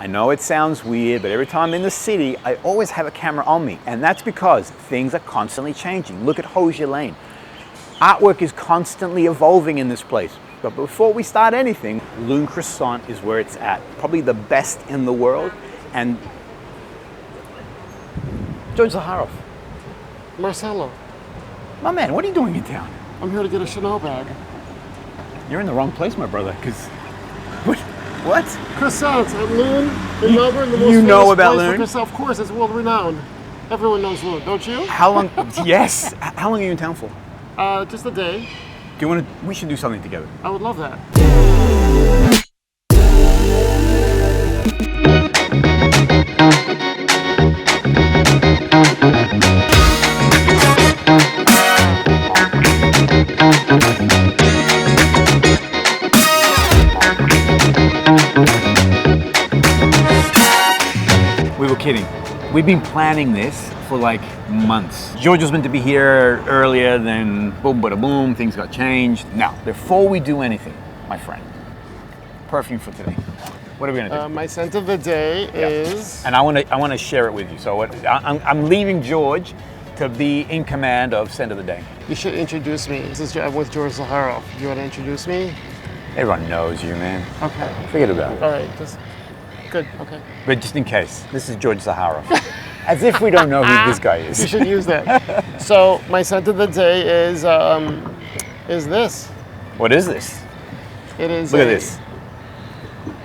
I know it sounds weird, but every time I'm in the city, I always have a camera on me. And that's because things are constantly changing. Look at Hosier Lane. Artwork is constantly evolving in this place. But before we start anything, Lune Croissant is where it's at. Probably the best in the world. And George Zaharoff. Marcelo. My man, what are you doing in town? I'm here to get a Chanel bag. You're in the wrong place, my brother, because... What? Croissants at Lune in Melbourne, the most you know famous about place Lune? for croissant. Of course, it's world renowned. Everyone knows Lune, don't you? How long? Yes. How long are you in town for? Just a day. Do you want to? We should do something together. I would love that. We were kidding. We've been planning this for like months. George was meant to be here earlier, then boom, bada boom, things got changed. Now, before we do anything, my friend, perfume for today. What are we gonna do? My scent of the day is... And I want to share it with you. So I'm leaving George to be in command of scent of the day. You should introduce me. This is with George Zaharoff. You want to introduce me? Everyone knows you, man. Okay. Forget about it. All right. Good. Okay. But just in case, this is George Zaharoff. As if we don't know who this guy is. You should use that. So my scent of the day is this. What is this? It is. Look at this.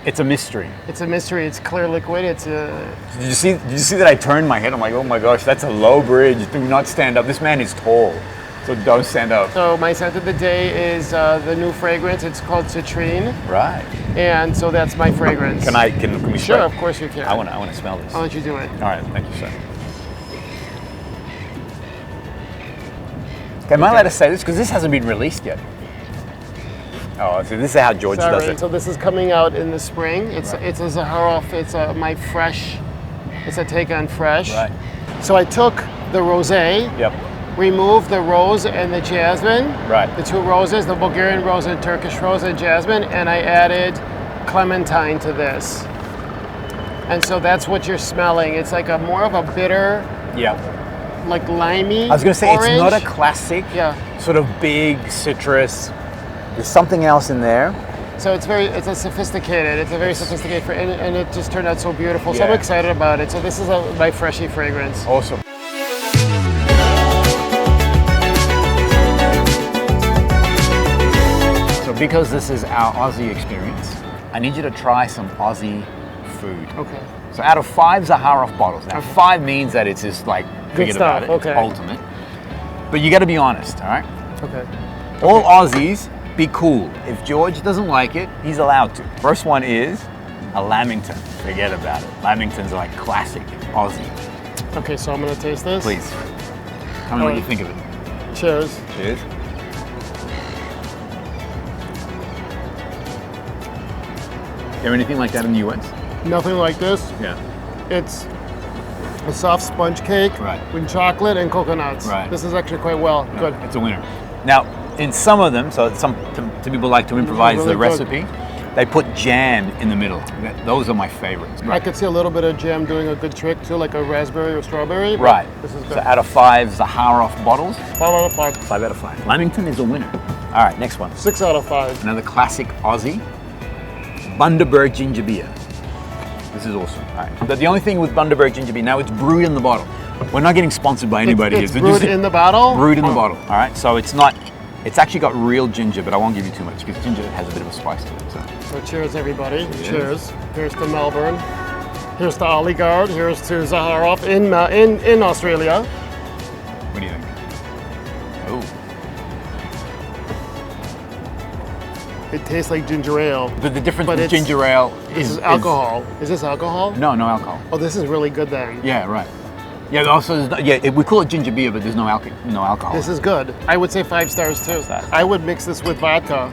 It's a mystery. It's a mystery. It's clear liquid. It's a. Did you see that I turned my head? I'm like, oh my gosh, that's a low bridge. Do not stand up. This man is tall, so don't stand up. So my scent of the day is the new fragrance. It's called Citrine. Right. And so that's my fragrance. Can we Sure, spray? of course you can. I want to smell this. I'll let you do it. All right, thank you, sir. Okay, am I allowed to say this? Because this hasn't been released yet. Oh, so this is how George does it. So this is coming out in the spring. It's a Zaharoff. It's my fresh. It's a take on fresh. Right. So I took the rosé. Yep. Removed the rose and the jasmine. Right. The two roses, the Bulgarian rose and Turkish rose and jasmine, and I added clementine to this. And so that's what you're smelling. It's like more of a bitter, like limey. I was going to say orange. It's not a classic, sort of big citrus. There's something else in there. So it's very sophisticated and it just turned out so beautiful. So I'm excited about it. So this is my freshy fragrance. Awesome. So because this is our Aussie experience, I need you to try some Aussie food. Okay. So out of 5 Zaharoff bottles, now 5 means that it's just like, forget about it, it's ultimate. But you got to be honest, all right? Okay. All Aussies, be cool. If George doesn't like it, he's allowed to. First one is a Lamington. Forget about it. Lamington's like classic Aussie. Okay, so I'm gonna taste this. Please. Tell me what you think of it. Cheers. Cheers. You have anything like that in the US? Nothing like this. Yeah. It's a soft sponge cake with chocolate and coconuts. Right. This is actually quite well. Yeah, Good. it's a winner. Now, in some of them, so some people like to improvise really the good. recipe, they put jam in the middle. Those are my favorites. I could see a little bit of jam doing a good trick too, like a raspberry or strawberry. Right. This is good. So out of 5 Zaharoff bottles, 5 out of 5. 5 out of 5. Lamington is a winner. All right, next one. 6 out of 5. Another classic Aussie, Bundaberg ginger beer. This is awesome. All right. But the only thing with Bundaberg ginger beer, now it's brewed in the bottle. We're not getting sponsored by anybody It's here. brewed in the bottle? Brewed in the bottle. All right. So it's actually got real ginger, but I won't give you too much because ginger has a bit of a spice to it. So cheers, everybody. Cheers. Here's to Melbourne. Here's to Oligard. Here's to Zaharoff in Australia. What do you think? Oh. It tastes like ginger ale. But the difference with ginger ale is alcohol. Is this alcohol? No, no alcohol. Oh, this is really good then. Yeah, right. Yeah, also, we call it ginger beer, but there's no alcohol. This is good. I would say 5 stars too. I would mix this with vodka.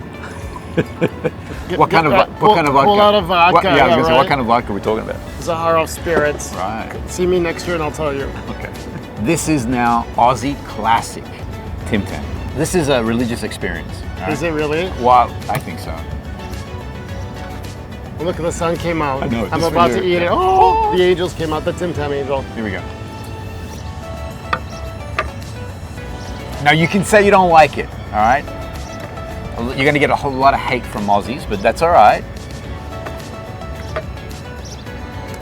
What kind of vodka? Pull out of vodka. I was gonna say, what kind of vodka are we talking about? Zaharoff Spirits. Right. See me next year and I'll tell you. Okay. This is now Aussie classic Tim Tam. This is a religious experience. Right? Is it really? Well, I think so. Look, the sun came out. I know, I'm just about for to you. eat it. Oh, the angels came out, the Tim Tam angel. Here we go. Now you can say you don't like it, all right? You're gonna get a whole lot of hate from Aussies, but that's all right.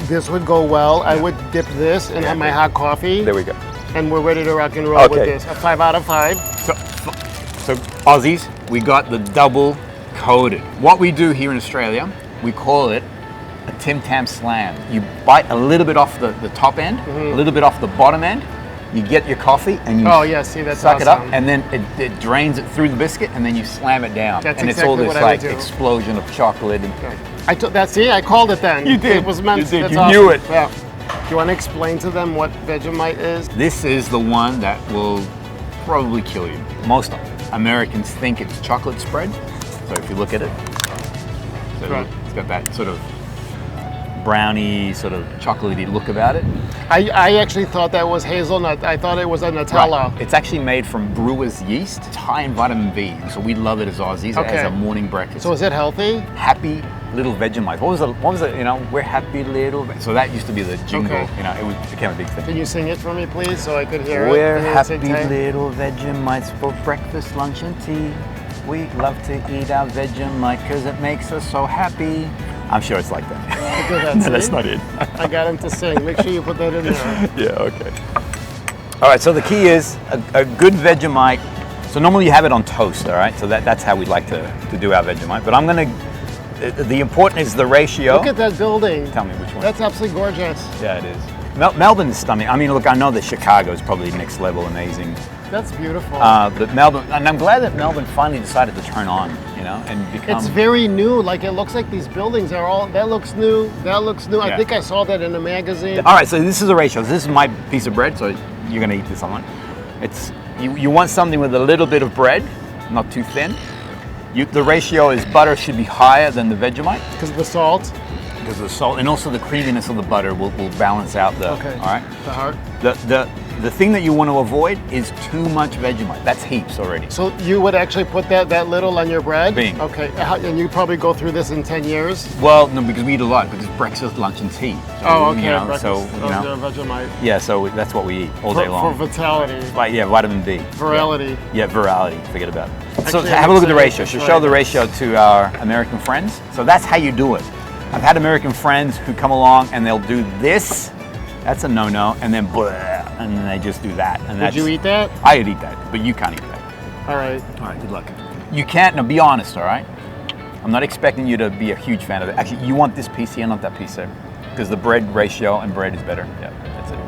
This would go well. I would dip this and have my hot coffee. There we go. And we're ready to rock and roll with this. A 5 out of 5. So Aussies, we got the double coated. What we do here in Australia, we call it a Tim Tam slam. You bite a little bit off the top end, a little bit off the bottom end. You get your coffee and you that's suck it up, awesome. and then it drains it through the biscuit, and then you slam it down. That's and exactly it's all this what I like would do. explosion of chocolate. And I called it then. You did. It was meant. You did. That's You awesome. knew it. Yeah. Do you want to explain to them what Vegemite is? This is the one that will probably kill you. Most Americans think it's chocolate spread. So if you look at it, it's got that sort of brownie, sort of chocolatey look about it. I actually thought that was hazelnut. I thought it was a Nutella. Right. It's actually made from brewer's yeast. It's high in vitamin B, and so we love it as Aussies as a morning breakfast. So is it healthy? Happy little Vegemite. What was it? You know, we're happy little. So that used to be the jingle. Okay. You know, it became a big thing. Can you sing it for me, please, so I could hear it? We're happy Tay? little Vegemites for breakfast, lunch, and tea. We love to eat our Vegemite because it makes us so happy. I'm sure it's like that. No, that's not it. I got him to sing. Make sure you put that in there. Yeah, okay. All right, so the key is a good Vegemite. So normally you have it on toast, all right? So that's how we like to do our Vegemite. But I'm gonna, the important is the ratio. Look at that building. Tell me which one. That's absolutely gorgeous. Yeah, it is. Melbourne is stunning. I mean, look, I know that Chicago is probably next level amazing. That's beautiful. But Melbourne, and I'm glad that Melbourne finally decided to turn on, you know, and become. It's very new. Like, it looks like these buildings are all, that looks new, that looks new. Yeah. I think I saw that in a magazine. All right, so this is a ratio. This is my piece of bread, so you're gonna eat this on. It's you want something with a little bit of bread, not too thin. The ratio is butter should be higher than the Vegemite. Because of the salt? Because of the salt, and also the creaminess of the butter will balance out the. Okay. All right. The heart. The thing that you want to avoid is too much Vegemite. That's heaps already. So you would actually put that little on your bread? Bing. Okay. And you probably go through this in 10 years? Well, no, because we eat a lot. Because breakfast, lunch, and tea. So, Okay. You know, breakfast. so you know. Vegemite. Yeah, so that's what we eat all day long. For vitality. Like, yeah, vitamin B. Virality. Yeah, virality. Forget about it. So Actually, have a look at the I would ratio. say Should that's show right. the ratio to our American friends. So that's how you do it. I've had American friends who come along and they'll do this. That's a no-no, and then blah, and then they just do that. And Would you eat that? I'd eat that, but you can't eat that. All right. All right, good luck. You can't. Now, be honest. All right. I'm not expecting you to be a huge fan of it. Actually, you want this piece here, not that piece there, because the bread ratio and bread is better. Yeah, that's it.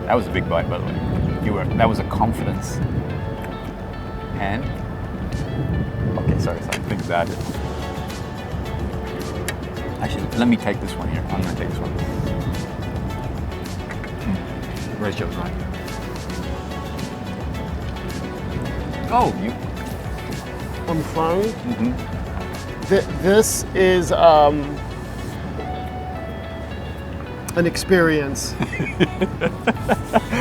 That was a big bite, by the way. That was a confidence. And okay, sorry. Think about it. Actually, let me take this one here. I'm going to take this one. Ratio's right. Oh, you. I'm fine. Mm-hmm. This is an experience.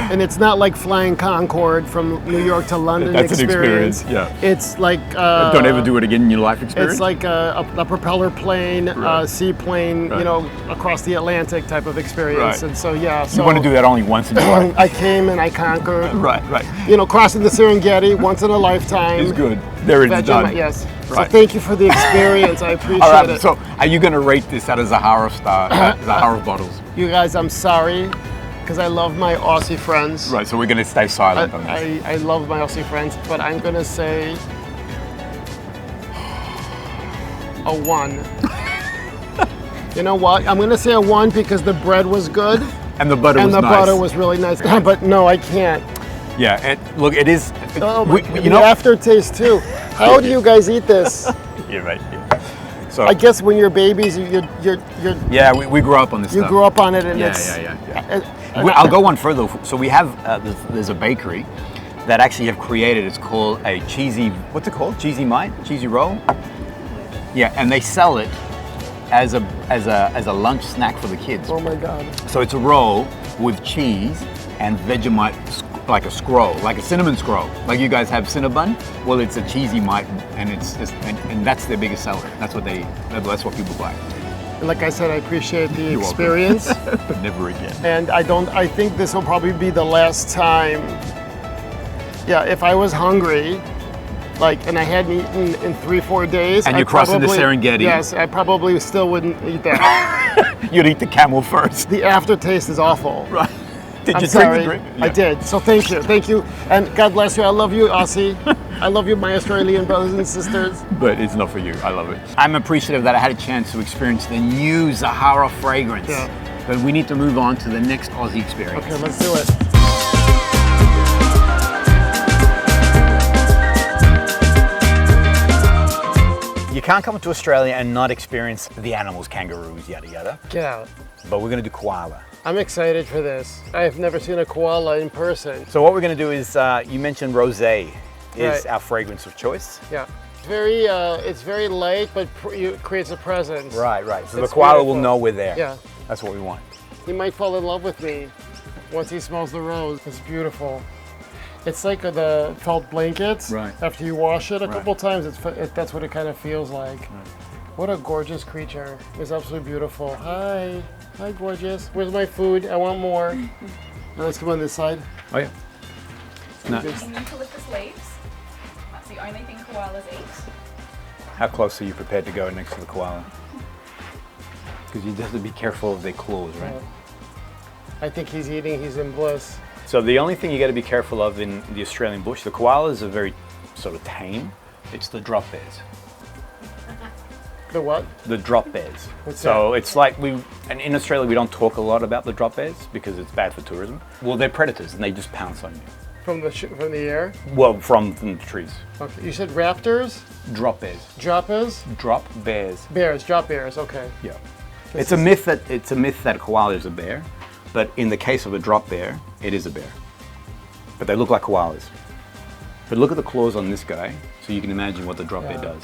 And it's not like flying Concorde from New York to London. That's an experience, yeah. It's like Don't ever do it again in your life experience? It's like a propeller plane, Right. seaplane, Right. you know, across the Atlantic type of experience. Right. And so, yeah. You want to do that only once in your life. I came and I conquered. Right. You know, crossing the Serengeti once in a lifetime. It's good. There it is done. Yes. Right. So thank you for the experience. I appreciate All right, it. so are you going to rate this out of Zaharoff Zaharoff bottles? You guys, I'm sorry, because I love my Aussie friends. Right, so we're going to stay silent on this. I love my Aussie friends, but I'm gonna say a 1. You know what? I'm gonna say a 1 because the bread was good And the butter and was the nice. butter was really nice. But no, I can't. Yeah, look, it is. Oh, you the know. aftertaste too. How do you guys eat this? You're right. Yeah. So I guess when you're babies, you're yeah, we grew up on this you stuff. grew up on it, and Yeah, it's yeah. I'll go one further. So we have there's a bakery that actually have created. It's called a cheesy. What's it called? Cheesy Mite? Cheesy roll? Yeah, and they sell it as a lunch snack for the kids. Oh my God. So it's a roll with cheese and Vegemite, like a scroll, like a cinnamon scroll. Like you guys have Cinnabon. Well, it's a cheesy mite, and it's just, and that's their biggest seller. That's what people buy. Like I said, I appreciate the experience. But never again. And I think this will probably be the last time. Yeah, if I was hungry, and I hadn't eaten in 3-4 days. And you're crossing the Serengeti. Yes, I probably still wouldn't eat that. You'd eat the camel first. The aftertaste is awful. Right. Did I'm you sorry. drink the drink? I did. So thank you. And God bless you. I love you, Aussie. I love you, my Australian brothers and sisters. But it's not for you. I love it. I'm appreciative that I had a chance to experience the new Zaharoff fragrance. Yeah. But we need to move on to the next Aussie experience. Okay, let's do it. You can't come to Australia and not experience the animals, kangaroos, yada yada. Get out. But we're going to do koala. I'm excited for this. I've never seen a koala in person. So what we're going to do is, you mentioned rosé is Right. our fragrance of choice. Yeah. It's very light, but it creates a presence. Right. So the It's koala beautiful. will know we're there. Yeah. That's what we want. He might fall in love with me once he smells the rose. It's beautiful. It's like the felt blankets. Right. After you wash it a Right. couple times, that's what it kind of feels like. Right. What a gorgeous creature. It's absolutely beautiful. Hi, gorgeous. Where's my food? I want more. Now let's come on this side. Oh yeah. No. You need to lick the sleeves. That's the only thing koalas eat. How close are you prepared to go next to the koala? Because you have to be careful of their claws, right? I think he's eating. He's in bliss. So the only thing you got to be careful of in the Australian bush, the koalas are very sort of tame. It's the drop bears. The what? The drop bears. What's so it's like and in Australia we don't talk a lot about the drop bears because it's bad for tourism. Well, they're predators and they just pounce on you. From the air? Well, from the trees. Okay. You said raptors? Drop bears. Droppers? Drop bears. Bears. Drop bears. Okay. Yeah. It's a myth that a koala is a bear, but in the case of a drop bear, it is a bear. But they look like koalas. But look at the claws on this guy, so you can imagine what the drop bear does.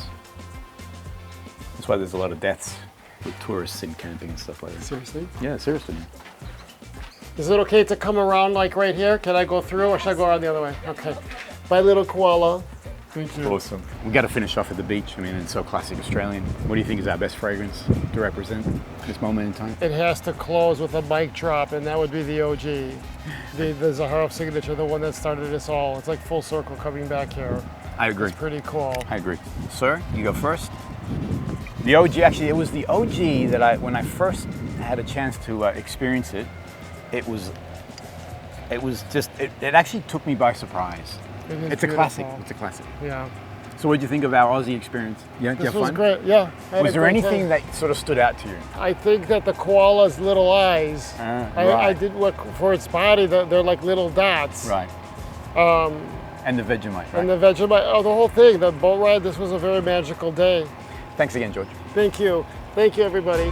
That's why there's a lot of deaths with tourists in camping and stuff like that. Seriously? Yeah, seriously. Is it okay to come around like right here? Can I go through or should I go around the other way? Okay. Bye, little koala. Thank you. Awesome. We got to finish off at the beach. I mean, it's so classic Australian. What do you think is our best fragrance to represent this moment in time? It has to close with a mic drop, and that would be the OG. The Zaharoff signature, the one that started us all. It's like full circle coming back here. I agree. It's pretty cool. I agree. Sir, you go first. The OG, actually, it was the OG that when I first had a chance to experience it, it actually took me by surprise. It's a classic. It's a classic. Yeah. So what did you think of our Aussie experience? Yeah, This was great. Yeah. Was there anything that sort of stood out to you? I think that the koala's little eyes. Right. I did look for its body. They're like little dots. Right. And the Vegemite, right? And the Vegemite. Oh, the whole thing. The boat ride. This was a very magical day. Thanks again, George. Thank you. Thank you, everybody.